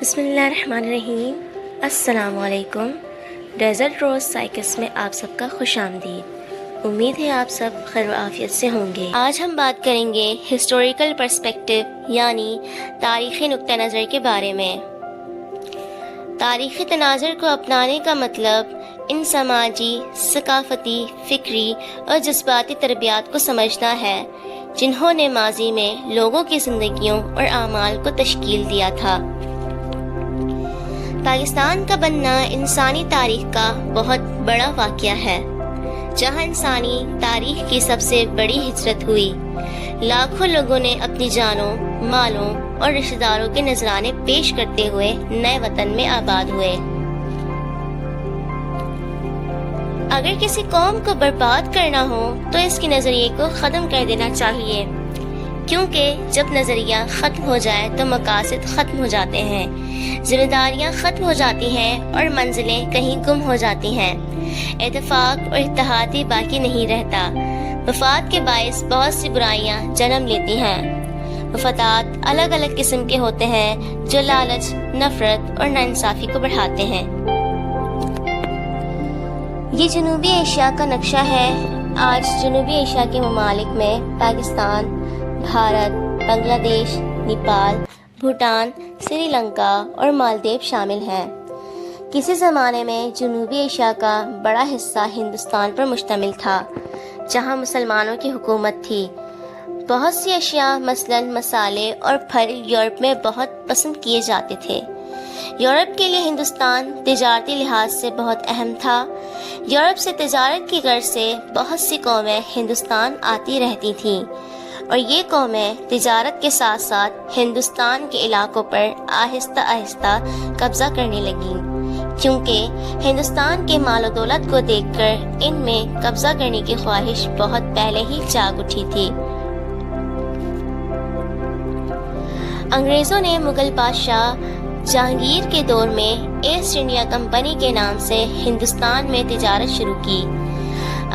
بسم اللہ الرحمن الرحیم۔ السلام علیکم۔ ڈیزرٹ روز سائیکس میں آپ سب کا خوش آمدید۔ امید ہے آپ سب خیر و عافیت سے ہوں گے۔ آج ہم بات کریں گے ہسٹوریکل پرسپیکٹیو یعنی تاریخی نقطہ نظر کے بارے میں۔ تاریخی تناظر کو اپنانے کا مطلب ان سماجی، ثقافتی، فکری اور جذباتی تربیات کو سمجھنا ہے جنہوں نے ماضی میں لوگوں کی زندگیوں اور اعمال کو تشکیل دیا تھا۔ پاکستان کا بننا انسانی تاریخ کا بہت بڑا واقعہ ہے، جہاں انسانی تاریخ کی سب سے بڑی ہجرت ہوئی۔ لاکھوں لوگوں نے اپنی جانوں، مالوں اور رشتہ داروں کے نذرانے پیش کرتے ہوئے نئے وطن میں آباد ہوئے۔ اگر کسی قوم کو برباد کرنا ہو تو اس کے نظریے کو ختم کر دینا چاہیے، کیونکہ جب نظریہ ختم ہو جائے تو مقاصد ختم ہو جاتے ہیں، ذمہ داریاں ختم ہو جاتی ہیں اور منزلیں کہیں گم ہو جاتی ہیں۔ اتفاق اور اتحاد باقی نہیں رہتا۔ مفاد کے باعث بہت سی برائیاں جنم لیتی ہیں۔ مفادات الگ الگ قسم کے ہوتے ہیں جو لالچ، نفرت اور ناانصافی کو بڑھاتے ہیں۔ یہ جنوبی ایشیا کا نقشہ ہے۔ آج جنوبی ایشیا کے ممالک میں پاکستان، بھارت، بنگلہ دیش، نیپال، بھوٹان، سری لنکا اور مالدیو شامل ہیں۔ کسی زمانے میں جنوبی ایشیا کا بڑا حصہ ہندوستان پر مشتمل تھا، جہاں مسلمانوں کی حکومت تھی۔ بہت سی اشیاء مثلاً مسالے اور پھل یورپ میں بہت پسند کیے جاتے تھے۔ یورپ کے لیے ہندوستان تجارتی لحاظ سے بہت اہم تھا۔ یورپ سے تجارت کی غرض سے بہت سی قومیں ہندوستان آتی رہتی تھیں، اور یہ قومیں تجارت کے ساتھ ساتھ ہندوستان کے علاقوں پر آہستہ آہستہ قبضہ کرنے لگیں، کیونکہ ہندوستان کے مال و دولت کو دیکھ کر ان میں قبضہ کرنے کی خواہش بہت پہلے ہی جاگ اٹھی تھی۔ انگریزوں نے مغل بادشاہ جہانگیر کے دور میں ایسٹ انڈیا کمپنی کے نام سے ہندوستان میں تجارت شروع کی۔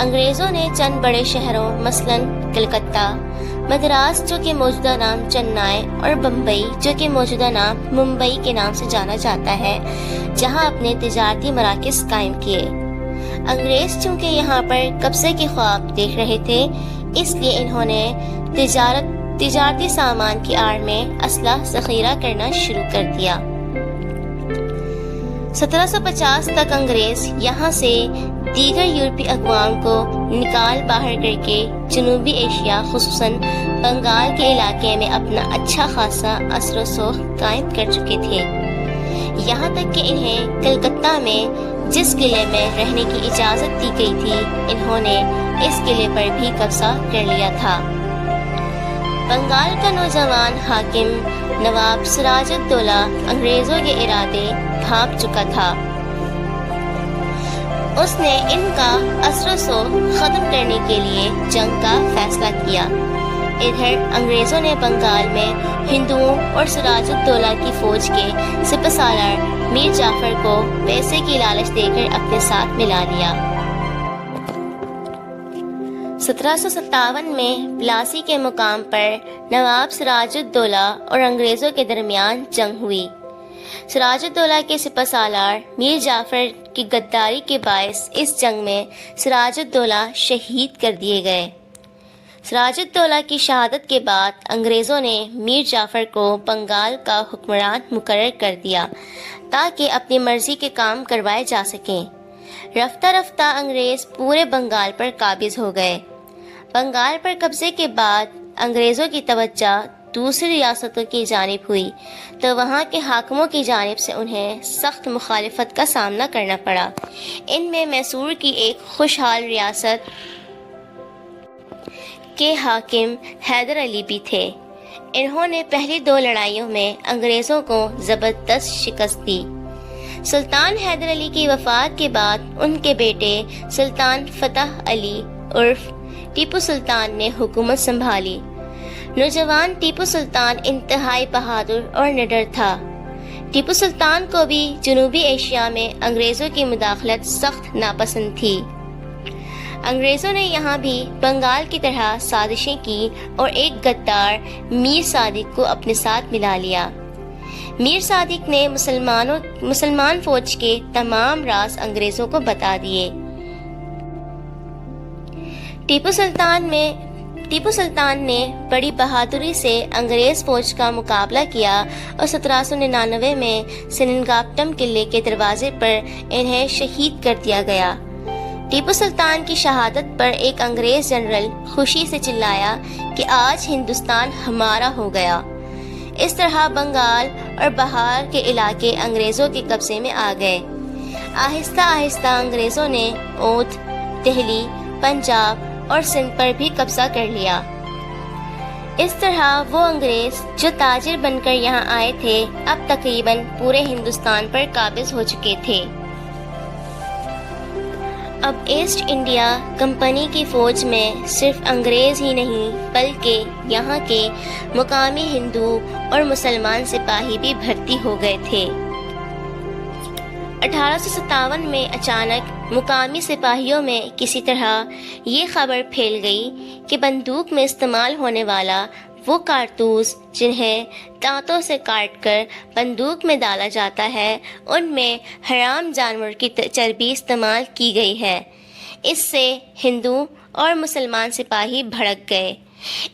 انگریزوں نے چند بڑے شہروں مثلاً کلکتہ، مدراس جو کہ موجودہ نام چنئی، اور بمبئی جو کہ موجودہ نام ممبئی کے نام سے جانا جاتا ہے، جہاں اپنے تجارتی مراکز قائم کیے۔ انگریز چونکہ یہاں پر قبضے کے خواب دیکھ رہے تھے، اس لیے انہوں نے تجارتی سامان کی آڑ میں اسلحہ ذخیرہ کرنا شروع کر دیا۔ 1750 تک انگریز یہاں سے دیگر یورپی اقوام کو نکال باہر کر کے جنوبی ایشیا خصوصاً بنگال کے علاقے میں اپنا اچھا خاصا اثر و رسوخ قائم کر چکے تھے، یہاں تک کہ انہیں کلکتہ میں جس قلعے میں رہنے کی اجازت دی گئی تھی، انہوں نے اس قلعے پر بھی قبضہ کر لیا تھا۔ بنگال کا نوجوان حاکم نواب سراج الدولہ انگریزوں کے ارادے بھانپ چکا تھا۔ اس نے ان کا اثر و رسوخ ختم کرنے کے لیے جنگ کا فیصلہ کیا۔ ادھر انگریزوں نے بنگال میں ہندوؤں اور سراج الدولہ کی فوج کے سپہ سالار میر جعفر کو پیسے کی لالچ دے کر اپنے ساتھ ملا لیا۔ 1757 میں پلاسی کے مقام پر نواب سراج الدولہ اور انگریزوں کے درمیان جنگ ہوئی۔ سراج الدولہ کے سپہ سالار میر جعفر کی غداری کے باعث اس جنگ میں سراج الدولہ شہید کر دیے گئے۔ سراج الدولہ کی شہادت کے بعد انگریزوں نے میر جعفر کو بنگال کا حکمران مقرر کر دیا تاکہ اپنی مرضی کے کام کروائے جا سکیں۔ رفتہ رفتہ انگریز پورے بنگال پر قابض ہو گئے۔ بنگال پر قبضے کے بعد انگریزوں کی توجہ دوسری ریاستوں کی جانب ہوئی، تو وہاں کے حاکموں کی جانب سے انہیں سخت مخالفت کا سامنا کرنا پڑا۔ ان میں میسور کی ایک خوشحال ریاست کے حاکم حیدر علی بھی تھے۔ انہوں نے پہلی دو لڑائیوں میں انگریزوں کو زبردست شکست دی۔ سلطان حیدر علی کی وفات کے بعد ان کے بیٹے سلطان فتح علی عرف ٹیپو سلطان نے حکومت سنبھالی۔ نوجوان ٹیپو سلطان انتہائی بہادر اور نڈر تھا۔ ٹیپو سلطان کو بھی جنوبی ایشیا میں انگریزوں کی مداخلت سخت ناپسند تھی۔ انگریزوں نے یہاں بھی بنگال کی طرح سازشیں کی اور ایک غدار میر صادق کو اپنے ساتھ ملا لیا۔ میر صادق نے مسلمان فوج کے تمام راز انگریزوں کو بتا دیے۔ ٹیپو سلطان نے بڑی بہادری سے انگریز فوج کا مقابلہ کیا اور 1799 میں سرنگاپٹم قلعے کے دروازے پر انہیں شہید کر دیا گیا۔ ٹیپو سلطان کی شہادت پر ایک انگریز جنرل خوشی سے چلایا کہ آج ہندوستان ہمارا ہو گیا۔ اس طرح بنگال اور بہار کے علاقے انگریزوں کے قبضے میں آ گئے۔ آہستہ آہستہ انگریزوں نے اودھ، دہلی، پنجاب اور سندھ پر بھی قبضہ کر لیا۔ اس طرح وہ انگریز جو تاجر بن کر یہاں آئے تھے اب تقریباً پورے ہندوستان پر قابض ہو چکے تھے۔ اب ایسٹ انڈیا کمپنی کی فوج میں صرف انگریز ہی نہیں بلکہ یہاں کے مقامی ہندو اور مسلمان سپاہی بھی بھرتی ہو گئے تھے۔ 1857 میں اچانک مقامی سپاہیوں میں کسی طرح یہ خبر پھیل گئی کہ بندوق میں استعمال ہونے والا وہ کارتوس جنہیں دانتوں سے کاٹ کر بندوق میں ڈالا جاتا ہے ان میں حرام جانور کی چربی استعمال کی گئی ہے۔ اس سے ہندو اور مسلمان سپاہی بھڑک گئے۔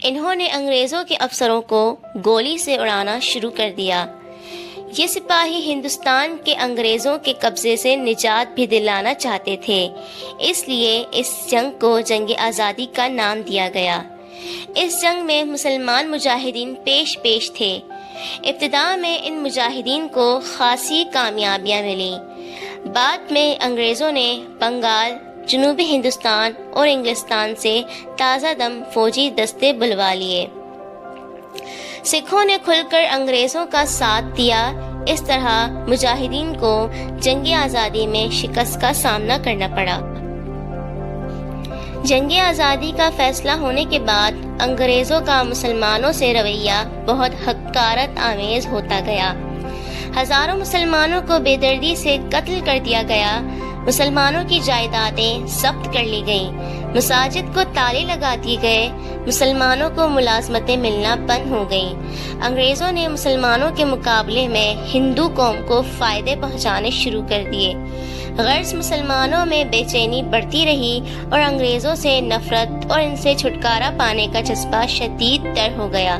انہوں نے انگریزوں کے افسروں کو گولی سے اڑانا شروع کر دیا۔ یہ سپاہی ہندوستان کے انگریزوں کے قبضے سے نجات بھی دلانا چاہتے تھے، اس لیے اس جنگ کو جنگ آزادی کا نام دیا گیا۔ اس جنگ میں مسلمان مجاہدین پیش تھے۔ ابتدا میں ان مجاہدین کو خاصی کامیابیاں ملیں۔ بعد میں انگریزوں نے بنگال، جنوبی ہندوستان اور انگلستان سے تازہ دم فوجی دستے بلوا لیے۔ سکھوں نے کھل کر انگریزوں کا ساتھ دیا۔ اس طرح مجاہدین کو جنگ آزادی میں شکست کا سامنا کرنا پڑا۔ جنگ آزادی کا فیصلہ ہونے کے بعد انگریزوں کا مسلمانوں سے رویہ بہت حقارت آمیز ہوتا گیا۔ ہزاروں مسلمانوں کو بے دردی سے قتل کر دیا گیا۔ مسلمانوں کی جائیدادیں ضبط کر لی گئیں، مساجد کو تالے لگا دیے گئے، مسلمانوں کو ملازمتیں ملنا بند ہو گئیں۔ انگریزوں نے مسلمانوں کے مقابلے میں ہندو قوم کو فائدے پہنچانے شروع کر دیے۔ غرض مسلمانوں میں بے چینی بڑھتی رہی اور انگریزوں سے نفرت اور ان سے چھٹکارا پانے کا جذبہ شدید تر ہو گیا۔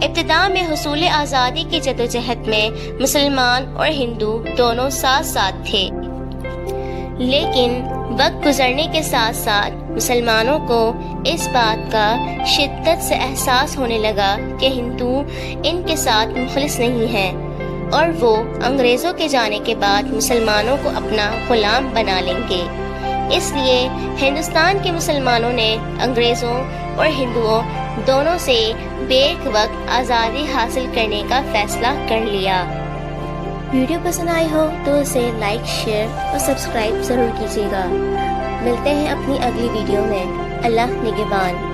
ابتدا میں حصول آزادی کی جدوجہد میں مسلمان اور ہندو دونوں ساتھ ساتھ تھے، لیکن وقت گزرنے کے ساتھ ساتھ مسلمانوں کو اس بات کا شدت سے احساس ہونے لگا کہ ہندو ان کے ساتھ مخلص نہیں ہیں اور وہ انگریزوں کے جانے کے بعد مسلمانوں کو اپنا غلام بنا لیں گے۔ اس لیے ہندوستان کے مسلمانوں نے انگریزوں اور ہندوؤں دونوں سے بیک وقت آزادی حاصل کرنے کا فیصلہ کر لیا۔ ویڈیو پسند آئی ہو تو اسے لائک، شیئر اور سبسکرائب ضرور کیجیے گا۔ ملتے ہیں اپنی اگلی ویڈیو میں۔ اللہ نگہبان۔